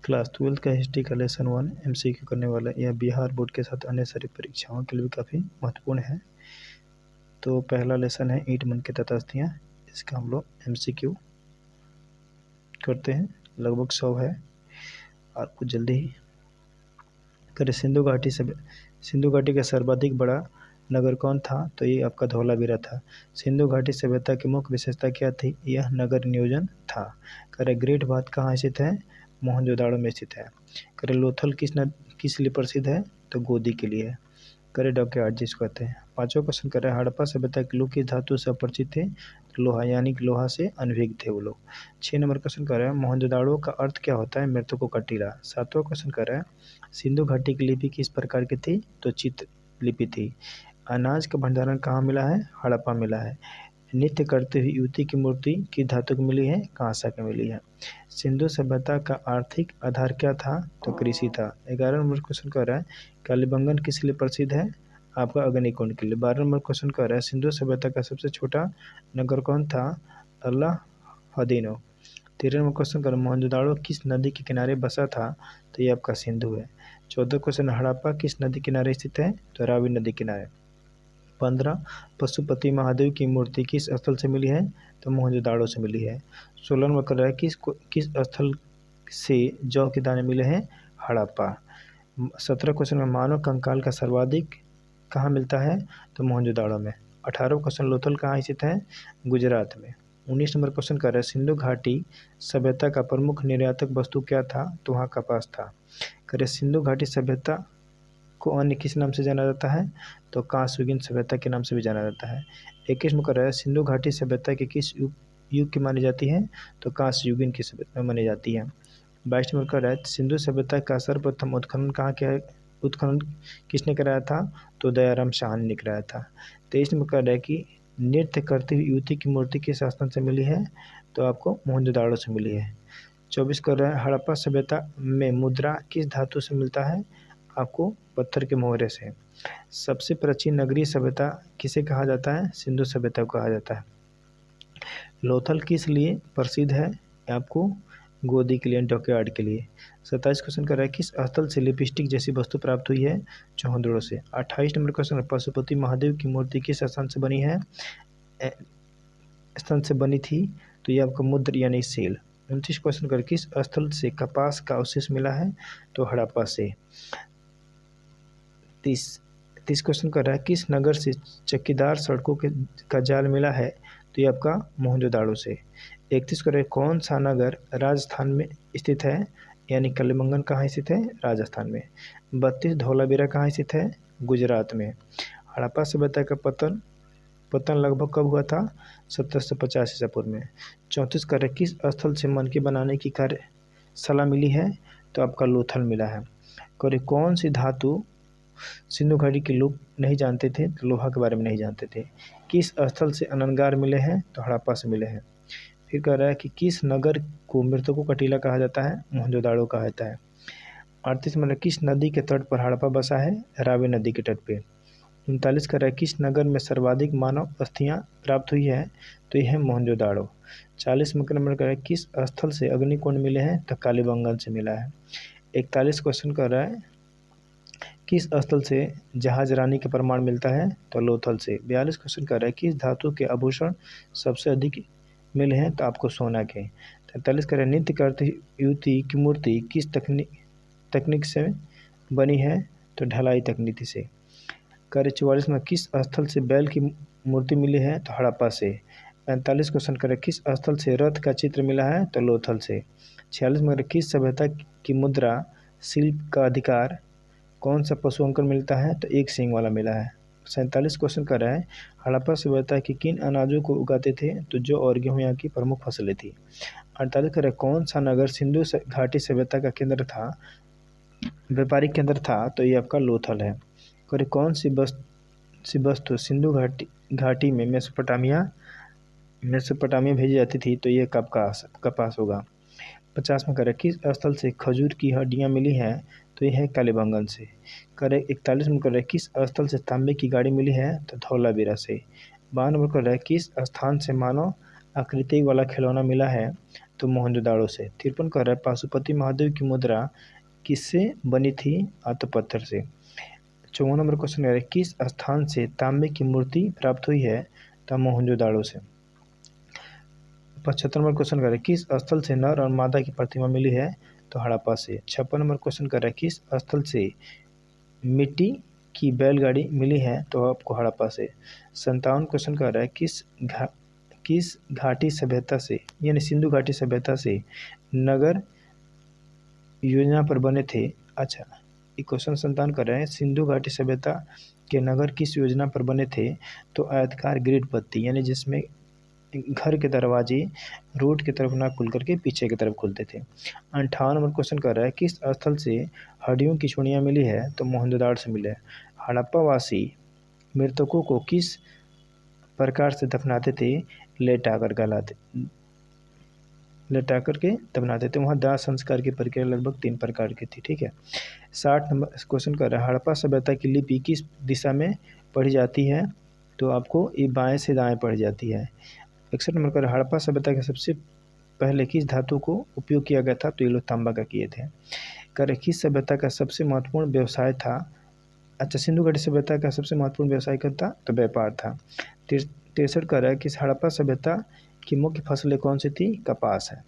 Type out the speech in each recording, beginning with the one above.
Class 12 का history का lesson 1 MCQ करने वाला यह बिहार बोर्ड के साथ अन्य सारी परीक्षाओं के लिए भी काफ़ी महत्वपूर्ण है। तो पहला लेसन है ईंट मन के तटस्थियाँ, इसका हम लोग MCQ करते हैं, लगभग 100 है और कुछ जल्दी ही करें। सिंधु घाटी का सर्वाधिक बड़ा नगर कौन था? तो ये आपका धौलावीरा था। सिंधु घाटी सभ्यता की मुख्य विशेषता क्या थी? यह नगर नियोजन था। करे ग्रेट बाथ कहाँ स्थित है? मोहनजोदाड़ो में स्थित है। करे लोथल किस लिए प्रसिद्ध है? तो गोदी के लिए। करे डॉक्यार्ड जिसको कहते हैं। पांचवा क्वेश्चन करे हड़प्पा सभ्यता के लोग किस धातु से अपरिचित थे? तो लोहा, यानी कि लोहा से अनभिज्ञ थे वो लोग। 6 नंबर क्वेश्चन कर रहा है मोहनजोदाड़ो का अर्थ क्या होता है? मृतकों का टीला। 7वां क्वेश्चन कर रहा है सिंधु घाटी की लिपि किस प्रकार की थी? तो चित्र लिपि थी। अनाज का भंडारण कहाँ मिला है? हड़प्पा मिला है। नृत्य करते हुए युवती की मूर्ति किस धातु की मिली है? कांसा की मिली है। सिंधु सभ्यता का आर्थिक आधार क्या था? तो कृषि था। 11 नंबर क्वेश्चन कर रहा है कालीबंगन किस लिए प्रसिद्ध है? आपका अग्निकुंड के लिए। 12 नंबर क्वेश्चन कर रहा है सिंधु सभ्यता का सबसे छोटा नगर कौन था? अल्लाहादीनो। 13 नंबर क्वेश्चन कर मोहनजोदाड़ो किस नदी के किनारे बसा था? तो ये आपका सिंधु है। 14 क्वेश्चन हड़प्पा किस नदी किनारे स्थित है? तो रावी नदी किनारे। 15 पशुपति महादेव की मूर्ति किस स्थल से मिली है? तो मोहनजोदाड़ो से मिली है। 16 नंबर कर रहा है किस स्थल से जौ के दाने मिले हैं? हड़प्पा। 17 क्वेश्चन में मानव कंकाल का सर्वाधिक कहाँ मिलता है? तो मोहनजोदाड़ो में। 18वां क्वेश्चन लोथल कहाँ स्थित है? गुजरात में। 19 नंबर क्वेश्चन कर रहा है सिंधु घाटी सभ्यता का प्रमुख निर्यातक वस्तु क्या था? तो वहाँ कपास था। करे सिंधु घाटी सभ्यता को अन्य किस नाम से जाना जाता है? तो कांस्ययुगीन सभ्यता के नाम से भी जाना जाता है। 21 में कर रहा है सिंधु घाटी सभ्यता के किस युग की मानी जाती है? तो कांस्ययुगीन की सभ्यता मानी जाती है। 22 में कर रहा है सिंधु सभ्यता का सर्वप्रथम उत्खनन कहाँ किया? उत्खनन किसने कराया था? तो दयाराम शाह ने कराया था। 23 में कर रहा है कि नृत्य करती हुई युवती की मूर्ति किस स्थान से मिली है? तो आपको मोहनजोदाड़ो से मिली है। 24 कर रहा है हड़प्पा सभ्यता में मुद्रा किस धातु से मिलता है? आपको पत्थर के मोहरे से। सबसे प्राचीन नगरीय सभ्यता किसे कहा जाता है? सिंधु सभ्यता को कहा जाता है। लोथल किस लिए प्रसिद्ध है? आपको गोदी के लिए, डॉकयार्ड के लिए। 27 क्वेश्चन कर रहा है किस स्थल से लिपस्टिक जैसी वस्तु प्राप्त हुई है? चौहद्रो से। 28 नंबर क्वेश्चन पशुपति महादेव की मूर्ति किस स्थान से बनी है? स्थान से बनी थी? तो ये आपका मुद्र यानी सेल। 29 क्वेश्चन कर किस स्थल से कपास का अवशेष मिला है? तो हड़प्पा से। 30 क्वेश्चन कर रहा है किस नगर से चक्कीदार सड़कों का जाल मिला है? तो ये आपका मोहनजोदाड़ो से। 31 कर रहा है कौन सा नगर राजस्थान में स्थित है? यानी कालीबंगन कहाँ स्थित है? राजस्थान में। 32 धौलावीरा कहाँ स्थित है? गुजरात में। हड़प्पा सभ्यता का पतन लगभग कब हुआ था? 1750 ईसा पूर्व में। 34 कर रहा है किस स्थल से मनकी बनाने की कार्यशाला मिली है? तो आपका लोथल मिला है। करे कौन सी धातु सिंधु घाटी के लोग नहीं जानते थे? तो लोहा के बारे में नहीं जानते थे। किस स्थल से अनंगार मिले हैं? तो हड़प्पा से मिले हैं। फिर कह रहा है कि किस नगर को मृतकों का टीला कहा जाता है? मोहनजोदाड़ो कहा जाता है। 38 मतलब किस नदी के तट पर हड़प्पा बसा है? रावी नदी के तट पे। 39 कह रहा है किस नगर में सर्वाधिक मानव अस्थियां प्राप्त हुई है? तो यह है मोहनजोदाड़ो। 40 नंबर कह रहा है किस स्थल से अग्निकुंड मिले हैं? तो कालीबंगन से मिला है। 41 क्वेश्चन कर रहा है किस स्थल से जहाज रानी का प्रमाण मिलता है? तो लोथल से। 42 क्वेश्चन कर रहा है किस धातु के आभूषण सबसे अधिक मिले हैं? तो आपको सोना के। 43 कर रहा है नृत्य करती युवती की मूर्ति किस तकनीक से बनी है? तो ढलाई तकनीक से। कर 44 में किस स्थल से बैल की मूर्ति मिली है? तो हड़प्पा से। 45 क्वेश्चन कर किस स्थल से रथ का चित्र मिला है? तो लोथल से। 46 में किस सभ्यता की मुद्रा शिल्प का अधिकार कौन सा पशु अंकन मिलता है? तो एक सींग वाला मिला है। 47 क्वेश्चन कर रहा है हड़प्पा सभ्यता की किन अनाजों को उगाते थे? तो जौ और गेहूं यहाँ की प्रमुख फसलें थी। 48 कर रहा है कौन सा नगर सिंधु घाटी सभ्यता का केंद्र था, व्यापारिक केंद्र था? तो ये आपका लोथल है। करे कौन सी वस्तु सिंधु घाटी में मेसोपोटामिया भेजी जाती थी? तो ये कपास होगा। 50 में करे किस स्थल से खजूर की हड्डियाँ मिली हैं? तो यह है कालीबंगन से। करे 41 में करे किस स्थल से तांबे की गाड़ी मिली है? तो धौलावीरा से। 52 नंबर कर रहा है किस स्थान से मानव आकृति वाला खिलौना मिला है? तो मोहनजोदाड़ो से। 53 कह रहा है पाशुपति महादेव की मुद्रा किससे बनी थी? तो पत्थर से। 54 नंबर क्वेश्चन कह रहा है किस स्थान से तांबे की मूर्ति प्राप्त हुई है? तो मोहनजोदाड़ो से। 75 नंबर क्वेश्चन कर रहा है किस स्थल से नर और मादा की प्रतिमा मिली है? तो हड़प्पा से। 56 नंबर क्वेश्चन कर रहा है किस स्थल से मिट्टी की बैलगाड़ी मिली है? तो आपको हड़प्पा से। 57 क्वेश्चन कर रहा है किस घाटी सभ्यता से यानी सिंधु घाटी सभ्यता से नगर योजना पर बने थे? अच्छा, ये क्वेश्चन 57 कर रहे हैं सिंधु घाटी सभ्यता के नगर किस योजना पर बने थे? तो आयताकार ग्रिड पत्ती यानी जिसमें घर के दरवाजे रोड की तरफ ना खुल करके पीछे की तरफ खुलते थे। 58 नंबर क्वेश्चन कर रहा है किस स्थल से हड्डियों की चूड़ियाँ मिली है? तो मोहनजोदाड़ो से मिले। हड़प्पा वासी मृतकों को किस प्रकार से दफनाते थे? लेटा करके दफनाते थे। वहाँ दाह संस्कार की प्रक्रिया लगभग 3 प्रकार की थी। ठीक है। 60 नंबर क्वेश्चन कर रहा है हड़प्पा सभ्यता की लिपि किस दिशा में पढ़ी जाती है? तो आपको ये बाएं से दाएं पढ़ी जाती है। 61 नंबर पर हड़प्पा सभ्यता के सबसे पहले किस धातु को उपयोग किया गया था? तो ये लोग तांबा का किए थे। कर किस सभ्यता का सबसे महत्वपूर्ण व्यवसाय था? अच्छा, सिंधु घाटी सभ्यता का सबसे महत्वपूर्ण व्यवसाय क्या था? तो व्यापार था। 63 कर रहा है किस हड़प्पा सभ्यता की मुख्य फसलें कौन सी थी? कपास है।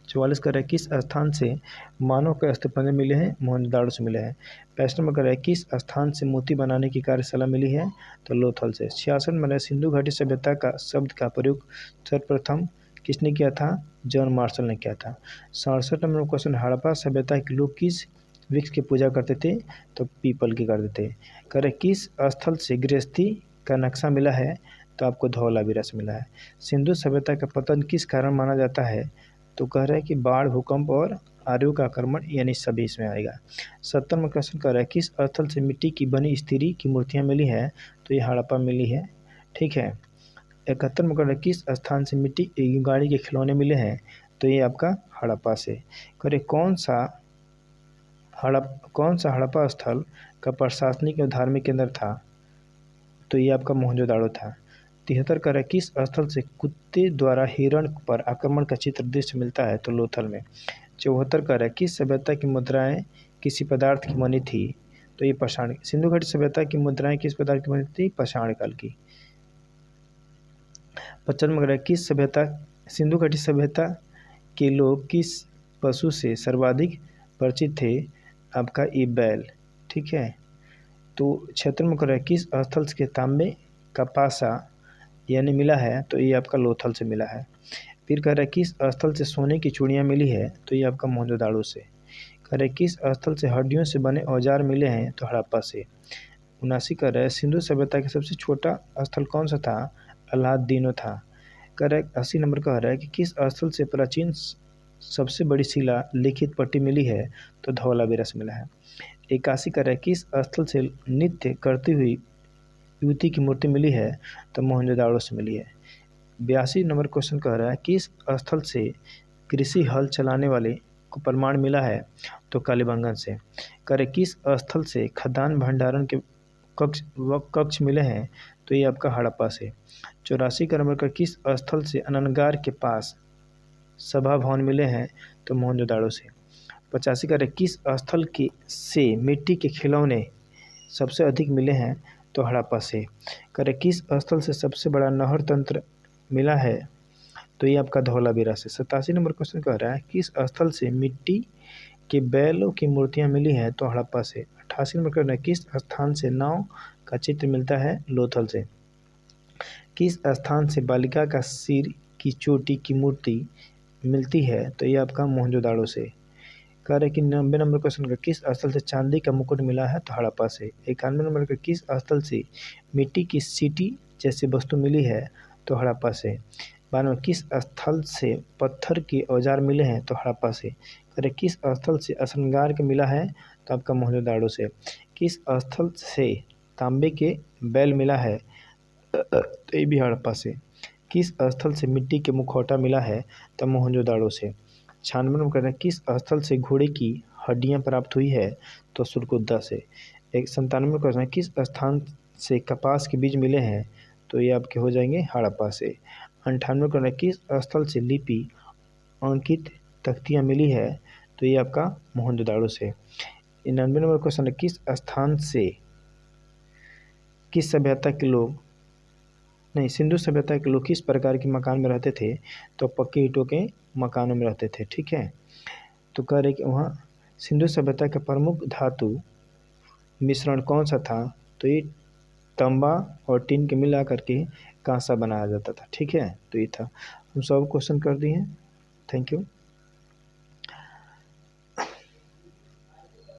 44 कर रहा है किस स्थान से मानव के अस्थि मिले हैं? मोहनजोदाड़ो से मिले हैं। 65 नंबर कर रहा है किस स्थान से मोती बनाने की कार्यशाला मिली है? तो लोथल से। 66 नंबर है सिंधु घाटी सभ्यता का शब्द का प्रयोग सर्वप्रथम किसने किया था? जॉन मार्शल ने किया था। 67 नंबर क्वेश्चन हड़प्पा सभ्यता के लोग किस वृक्ष की पूजा करते थे? तो पीपल की करते थे। करे किस स्थल से गृहस्थी का नक्शा मिला है? तो आपको धौलावीरा से मिला है। सिंधु सभ्यता का पतन किस कारण माना जाता है? तो कह रहा है कि बाढ़, भूकंप और आर्यों का आक्रमण यानी सभी इसमें आएगा। 70 में क्वेश्चन कर रहा है किस स्थल से मिट्टी की बनी स्त्री की मूर्तियां मिली है? तो ये हड़प्पा मिली है। ठीक है। 71 में कर रहा है किस स्थान से मिट्टी गाड़ी के खिलौने मिले हैं? तो ये आपका हड़प्पा से। करे कौन सा हड़प्पा स्थल का प्रशासनिक और धार्मिक केंद्र था? तो ये आपका मोहनजोदाड़ो था। 73 कर किस स्थल से कुत्ते द्वारा हिरण पर आक्रमण का चित्र दृश्य मिलता है? तो लोथल में। 74 कर किस सभ्यता की मुद्राएं किसी पदार्थ की बनी थी? तो ये पाषाण। सिंधु घाटी सभ्यता की मुद्राएं किस पदार्थ की बनी थी? पाषाण काल की। 55 में किस सभ्यता सिंधु घाटी सभ्यता के लोग किस पशु से सर्वाधिक परिचित थे? आपका ये बैल। ठीक है। तो 76 में कर किस स्थल से तांबे का पासा यानी मिला है? तो ये आपका लोथल से मिला है। फिर कह रहा है किस स्थल से सोने की चूड़ियाँ मिली है? तो ये आपका मोहनजोदाड़ो से। कह रहा है किस स्थल से हड्डियों से बने औजार मिले हैं? तो हड़प्पा से। 79 कह रहा है सिंधु सभ्यता का सबसे छोटा स्थल कौन सा था? अलादीनो था। कह रहा है 80 नंबर कह रहा है कि किस स्थल से प्राचीन सबसे बड़ी शिला लिखित पट्टी मिली है? तो धौलावीरा से मिला है। 81 कह रहा है किस स्थल से नृत्य करती हुई युवती की मूर्ति मिली है? तो मोहनजोदाड़ो से मिली है। 82 नंबर क्वेश्चन कह रहा है किस स्थल से कृषि हल चलाने वाले को प्रमाण मिला है? तो कालीबंगन से। करे किस स्थल से खदान भंडारण के कक्ष मिले हैं? तो ये आपका हड़प्पा से। 84 का नंबर का किस स्थल से अनंगार के पास सभा भवन मिले हैं? तो मोहनजोदाड़ो से। 85 का किस स्थल के से मिट्टी के खिलौने सबसे अधिक मिले हैं? तो हड़प्पा से। करे किस स्थल से सबसे बड़ा नहर तंत्र मिला है? तो ये आपका धौलावीरा से। 87 नंबर क्वेश्चन कह रहा है किस स्थल से मिट्टी के बैलों की मूर्तियां मिली हैं? तो हड़प्पा से। 88 नंबर कहना है किस स्थान से नाव का चित्र मिलता है? लोथल से। किस स्थान से बालिका का सिर की चोटी की मूर्ति मिलती है? तो ये आपका मोहनजोदाड़ो से। कह रहे कि 90 नंबर क्वेश्चन का किस स्थल से चांदी का मुकुट मिला है? तो हड़प्पा से। 91 नंबर का किस स्थल से मिट्टी की सीटी जैसी वस्तु मिली है? तो हड़प्पा से। 92 किस स्थल से पत्थर के औजार मिले हैं? तो हड़प्पा से। कह रहे किस स्थल से श्रृंगार के मिला है? तो आपका मोहनजोदाड़ो से। किस स्थल से तांबे के बैल मिला है? तो ये भी हड़प्पा से। किस स्थल से मिट्टी के मुखौटा मिला है? तो मोहनजोदाड़ो से। 96 नंबर कहना है किस स्थल से घोड़े की हड्डियां प्राप्त हुई है? तो सुरकुद्दा से। 97 क्वेश्चन है किस स्थान से कपास के बीज मिले हैं? तो ये आपके हो जाएंगे हड़प्पा से। 98 कहना है किस स्थल से लिपि अंकित तख्तियाँ मिली है तो ये आपका मोहनजोदाड़ो से। 99 नंबर क्वेश्चन है, किस स्थान से किस सभ्यता के लोग नहीं सिंधु सभ्यता के लोग किस प्रकार के मकान में रहते थे? तो पक्के ईंटों के मकानों में रहते थे। ठीक है, तो कह रहे कि वहाँ सिंधु सभ्यता का प्रमुख धातु मिश्रण कौन सा था? तो ये तांबा और टीन के मिला करके कांसा बनाया जाता था। ठीक है, तो ये था। हम सब क्वेश्चन कर दिए। Thank you.